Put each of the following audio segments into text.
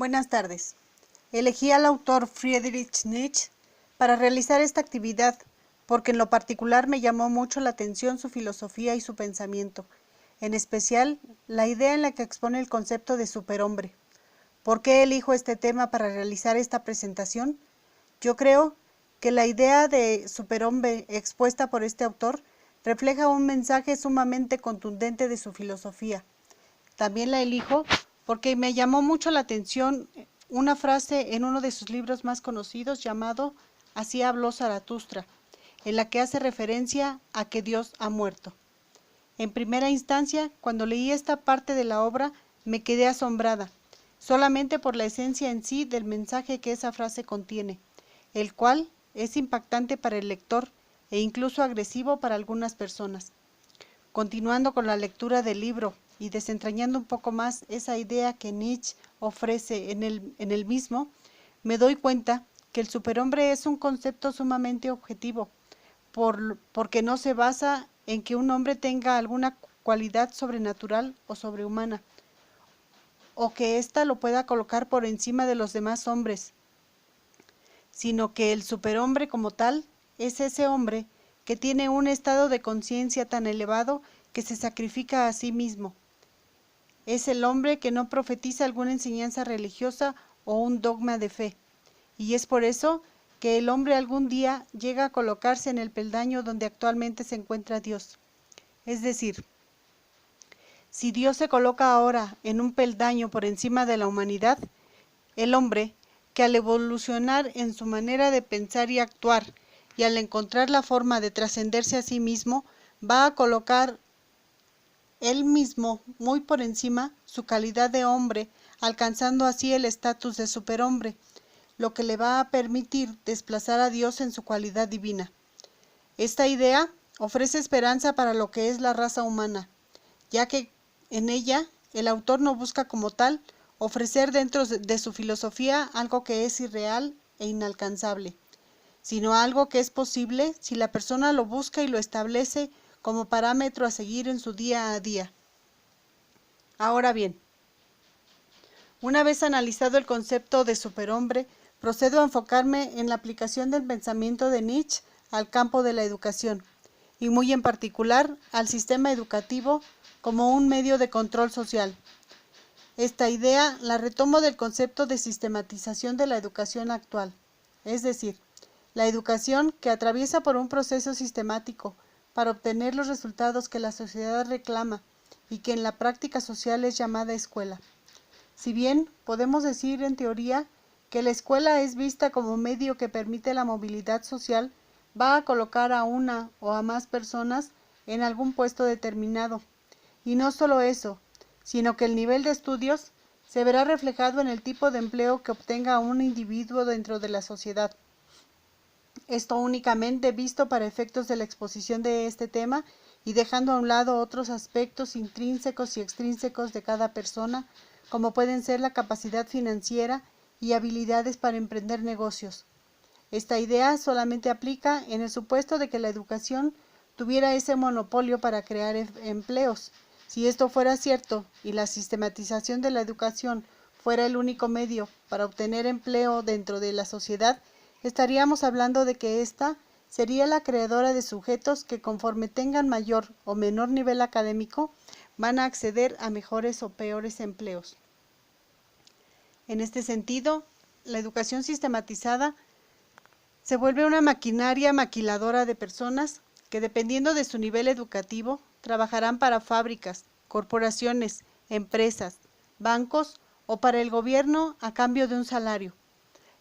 Buenas tardes. Elegí al autor Friedrich Nietzsche para realizar esta actividad porque en lo particular me llamó mucho la atención su filosofía y su pensamiento, en especial la idea en la que expone el concepto de superhombre. ¿Por qué elijo este tema para realizar esta presentación? Yo creo que la idea de superhombre expuesta por este autor refleja un mensaje sumamente contundente de su filosofía. También la elijo porque me llamó mucho la atención una frase en uno de sus libros más conocidos llamado Así habló Zaratustra, en la que hace referencia a que Dios ha muerto. En primera instancia, cuando leí esta parte de la obra, me quedé asombrada, solamente por la esencia en sí del mensaje que esa frase contiene, el cual es impactante para el lector e incluso agresivo para algunas personas. Continuando con la lectura del libro y desentrañando un poco más esa idea que Nietzsche ofrece en el mismo, me doy cuenta que el superhombre es un concepto sumamente objetivo, porque no se basa en que un hombre tenga alguna cualidad sobrenatural o sobrehumana, o que ésta lo pueda colocar por encima de los demás hombres, sino que el superhombre como tal es ese hombre que tiene un estado de conciencia tan elevado que se sacrifica a sí mismo. Es el hombre que no profetiza alguna enseñanza religiosa o un dogma de fe, y es por eso que el hombre algún día llega a colocarse en el peldaño donde actualmente se encuentra Dios. Es decir, si Dios se coloca ahora en un peldaño por encima de la humanidad, el hombre, que al evolucionar en su manera de pensar y actuar, y al encontrar la forma de trascenderse a sí mismo, va a colocar él mismo muy por encima su calidad de hombre, alcanzando así el estatus de superhombre, lo que le va a permitir desplazar a Dios en su cualidad divina. Esta idea ofrece esperanza para lo que es la raza humana, ya que en ella el autor no busca como tal ofrecer dentro de su filosofía algo que es irreal e inalcanzable, sino algo que es posible si la persona lo busca y lo establece como parámetro a seguir en su día a día. Ahora bien, una vez analizado el concepto de superhombre, procedo a enfocarme en la aplicación del pensamiento de Nietzsche al campo de la educación, y muy en particular al sistema educativo como un medio de control social. Esta idea la retomo del concepto de sistematización de la educación actual, es decir, la educación que atraviesa por un proceso sistemático para obtener los resultados que la sociedad reclama y que en la práctica social es llamada escuela. Si bien podemos decir en teoría que la escuela es vista como medio que permite la movilidad social, va a colocar a una o a más personas en algún puesto determinado. Y no solo eso, sino que el nivel de estudios se verá reflejado en el tipo de empleo que obtenga un individuo dentro de la sociedad. Esto únicamente visto para efectos de la exposición de este tema y dejando a un lado otros aspectos intrínsecos y extrínsecos de cada persona, como pueden ser la capacidad financiera y habilidades para emprender negocios. Esta idea solamente aplica en el supuesto de que la educación tuviera ese monopolio para crear empleos. Si esto fuera cierto y la sistematización de la educación fuera el único medio para obtener empleo dentro de la sociedad, estaríamos hablando de que ésta sería la creadora de sujetos que conforme tengan mayor o menor nivel académico, van a acceder a mejores o peores empleos. En este sentido, la educación sistematizada se vuelve una maquinaria maquiladora de personas que, dependiendo de su nivel educativo, trabajarán para fábricas, corporaciones, empresas, bancos o para el gobierno a cambio de un salario,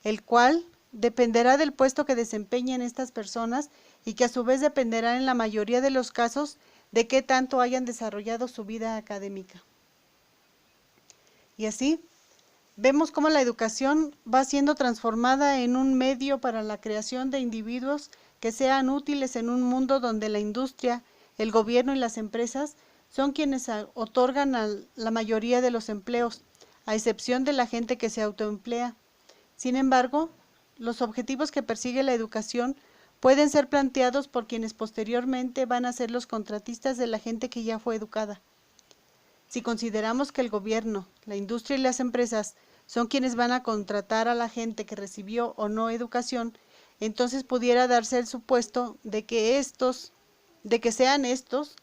el cual dependerá del puesto que desempeñen estas personas y que a su vez dependerá en la mayoría de los casos de qué tanto hayan desarrollado su vida académica. Y así, vemos cómo la educación va siendo transformada en un medio para la creación de individuos que sean útiles en un mundo donde la industria, el gobierno y las empresas son quienes otorgan a la mayoría de los empleos, a excepción de la gente que se autoemplea. Sin embargo, los objetivos que persigue la educación pueden ser planteados por quienes posteriormente van a ser los contratistas de la gente que ya fue educada. Si consideramos que el gobierno, la industria y las empresas son quienes van a contratar a la gente que recibió o no educación, entonces pudiera darse el supuesto de que sean estos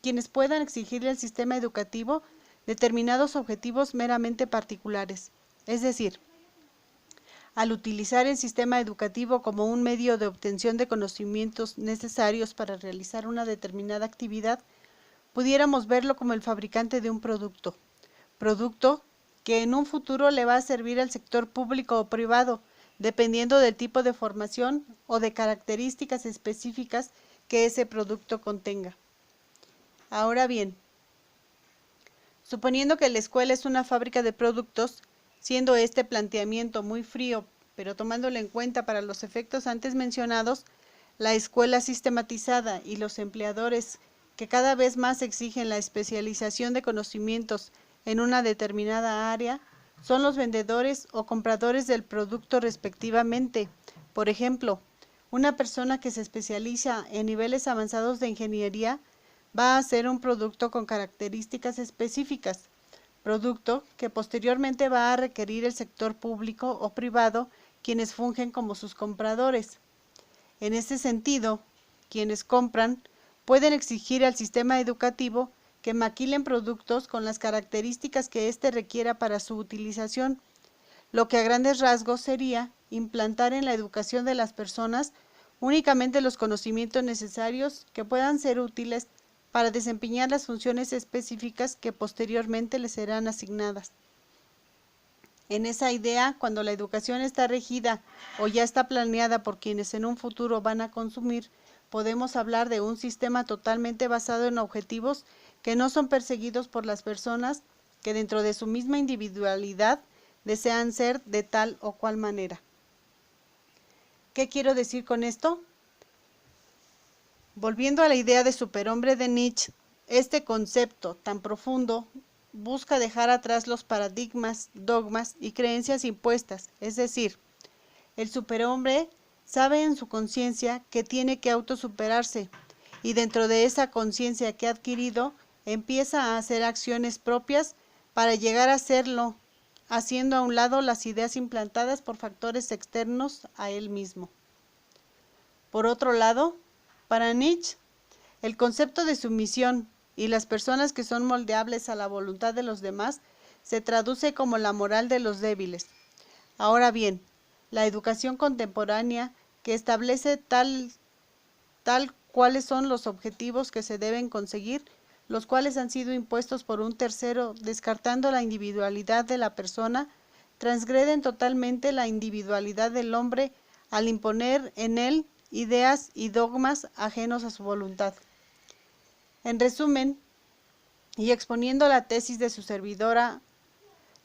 quienes puedan exigirle al sistema educativo determinados objetivos meramente particulares. Es decir, al utilizar el sistema educativo como un medio de obtención de conocimientos necesarios para realizar una determinada actividad, pudiéramos verlo como el fabricante de un producto que en un futuro le va a servir al sector público o privado, dependiendo del tipo de formación o de características específicas que ese producto contenga. Ahora bien, suponiendo que la escuela es una fábrica de productos, siendo este planteamiento muy frío, pero tomándolo en cuenta para los efectos antes mencionados, la escuela sistematizada y los empleadores que cada vez más exigen la especialización de conocimientos en una determinada área, son los vendedores o compradores del producto respectivamente. Por ejemplo, una persona que se especializa en niveles avanzados de ingeniería va a hacer un producto con características específicas, producto que posteriormente va a requerir el sector público o privado, quienes fungen como sus compradores. En ese sentido, quienes compran pueden exigir al sistema educativo que maquilen productos con las características que éste requiera para su utilización, lo que a grandes rasgos sería implantar en la educación de las personas únicamente los conocimientos necesarios que puedan ser útiles para desempeñar las funciones específicas que posteriormente les serán asignadas. En esa idea, cuando la educación está regida o ya está planeada por quienes en un futuro van a consumir, podemos hablar de un sistema totalmente basado en objetivos que no son perseguidos por las personas que dentro de su misma individualidad desean ser de tal o cual manera. ¿Qué quiero decir con esto? Volviendo a la idea de superhombre de Nietzsche, este concepto tan profundo busca dejar atrás los paradigmas, dogmas y creencias impuestas, es decir, el superhombre sabe en su conciencia que tiene que autosuperarse y dentro de esa conciencia que ha adquirido empieza a hacer acciones propias para llegar a serlo, haciendo a un lado las ideas implantadas por factores externos a él mismo. Por otro lado, para Nietzsche, el concepto de sumisión y las personas que son moldeables a la voluntad de los demás se traduce como la moral de los débiles. Ahora bien, la educación contemporánea que establece tal cuáles son los objetivos que se deben conseguir, los cuales han sido impuestos por un tercero, descartando la individualidad de la persona, transgreden totalmente la individualidad del hombre al imponer en él ideas y dogmas ajenos a su voluntad. En resumen, y exponiendo la tesis de su servidora,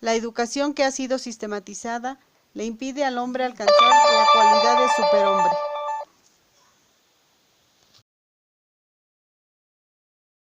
la educación que ha sido sistematizada le impide al hombre alcanzar la cualidad de superhombre.